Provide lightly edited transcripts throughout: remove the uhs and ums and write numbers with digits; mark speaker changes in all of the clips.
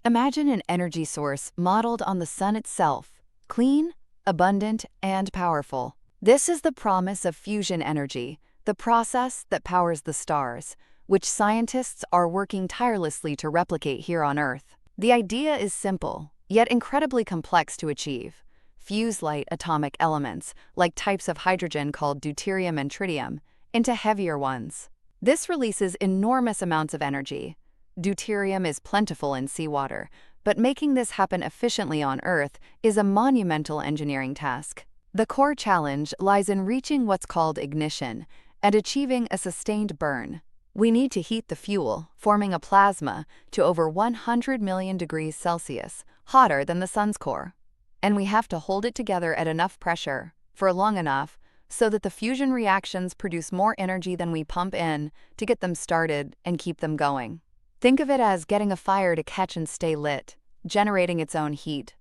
Speaker 1: Imagine an energy source modeled on the sun itself, clean, abundant, and powerful. This is the promise of fusion energy, the process that powers the stars, which scientists are working tirelessly to replicate here on Earth. The idea is simple, yet incredibly complex to achieve. Fuse light atomic elements, like types of hydrogen called deuterium and tritium, into heavier ones. This releases enormous amounts of energy. Deuterium is plentiful in seawater, but making this happen efficiently on Earth is a monumental engineering task. The core challenge lies in reaching what's called ignition and achieving a sustained burn. We need to heat the fuel, forming a plasma, to over 100 million degrees Celsius, hotter than the sun's core. And we have to hold it together at enough pressure, for long enough, so that the fusion reactions produce more energy than we pump in to get them started and keep them going. Think of it as getting a fire to catch and stay lit, generating its own heat.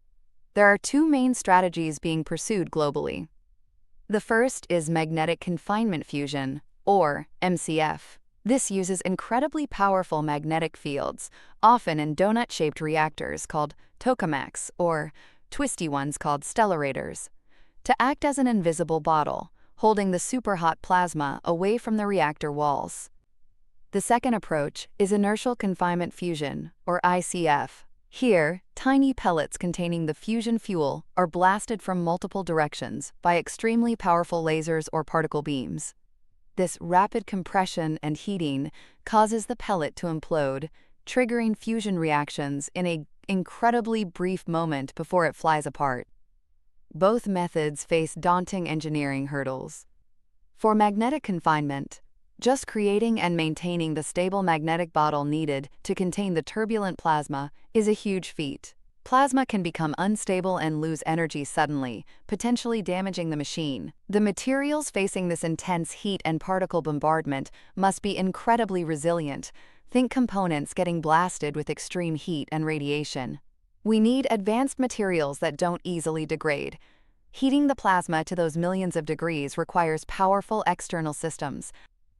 Speaker 1: There are two main strategies being pursued globally. The first is magnetic confinement fusion, or MCF. This uses incredibly powerful magnetic fields, often in donut-shaped reactors called tokamaks, or twisty ones called stellarators, to act as an invisible bottle, holding the superhot plasma away from the reactor walls. The second approach is inertial confinement fusion, or ICF. Here, tiny pellets containing the fusion fuel are blasted from multiple directions by extremely powerful lasers or particle beams. This rapid compression and heating causes the pellet to implode, triggering fusion reactions in an incredibly brief moment before it flies apart. Both methods face daunting engineering hurdles. For magnetic confinement, just creating and maintaining the stable magnetic bottle needed to contain the turbulent plasma is a huge feat. Plasma can become unstable and lose energy suddenly, potentially damaging the machine. The materials facing this intense heat and particle bombardment must be incredibly resilient. Think components getting blasted with extreme heat and radiation. We need advanced materials that don't easily degrade. Heating the plasma to those millions of degrees requires powerful external systems.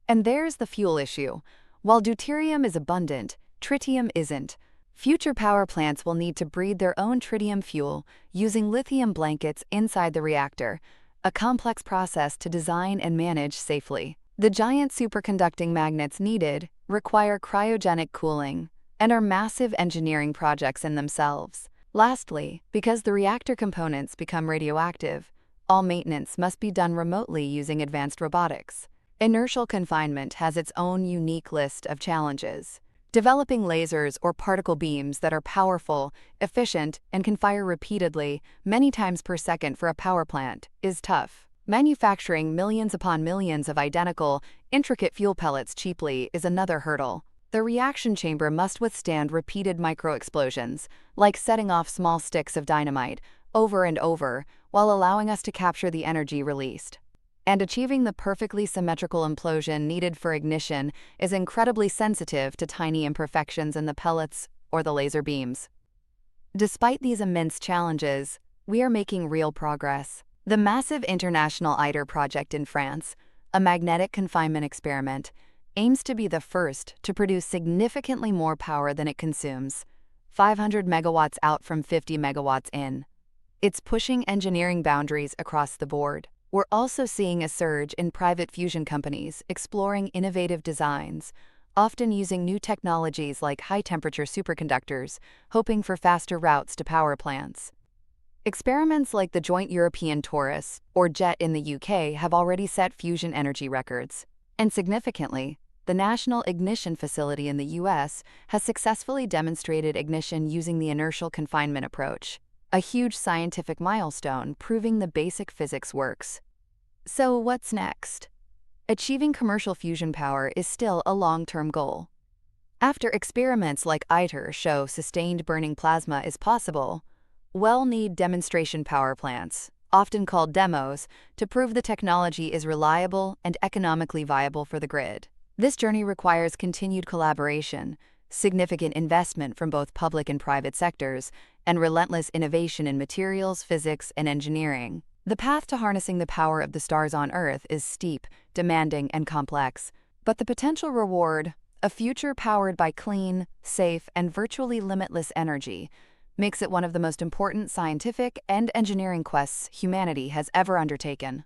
Speaker 1: And there's the fuel issue. While deuterium is abundant, tritium isn't. Future power plants will need to breed their own tritium fuel using lithium blankets inside the reactor, a complex process to design and manage safely. The giant superconducting magnets needed require cryogenic cooling and are massive engineering projects in themselves. Lastly, because the reactor components become radioactive, all maintenance must be done remotely using advanced robotics. Inertial confinement has its own unique list of challenges. Developing lasers or particle beams that are powerful, efficient, and can fire repeatedly, many times per second for a power plant, is tough. Manufacturing millions upon millions of identical, intricate fuel pellets cheaply is another hurdle. The reaction chamber must withstand repeated microexplosions, like setting off small sticks of dynamite, over and over, while allowing us to capture the energy released. And achieving the perfectly symmetrical implosion needed for ignition is incredibly sensitive to tiny imperfections in the pellets or the laser beams. Despite these immense challenges, we are making real progress. The massive international ITER project in France, a magnetic confinement experiment, aims to be the first to produce significantly more power than it consumes, 500 megawatts out from 50 megawatts in. It's pushing engineering boundaries across the board. We're also seeing a surge in private fusion companies exploring innovative designs, often using new technologies like high-temperature superconductors, hoping for faster routes to power plants. Experiments like the Joint European Torus, or JET in the UK, have already set fusion energy records. And significantly, the National Ignition Facility in the US has successfully demonstrated ignition using the inertial confinement approach, a huge scientific milestone proving the basic physics works. So what's next? Achieving commercial fusion power is still a long-term goal. After experiments like ITER show sustained burning plasma is possible, we'll need demonstration power plants, often called demos, to prove the technology is reliable and economically viable for the grid. This journey requires continued collaboration, significant investment from both public and private sectors, and relentless innovation in materials, physics, and engineering. The path to harnessing the power of the stars on Earth is steep, demanding, and complex, but the potential reward, A future powered by clean, safe, and virtually limitless energy makes it one of the most important scientific and engineering quests humanity has ever undertaken.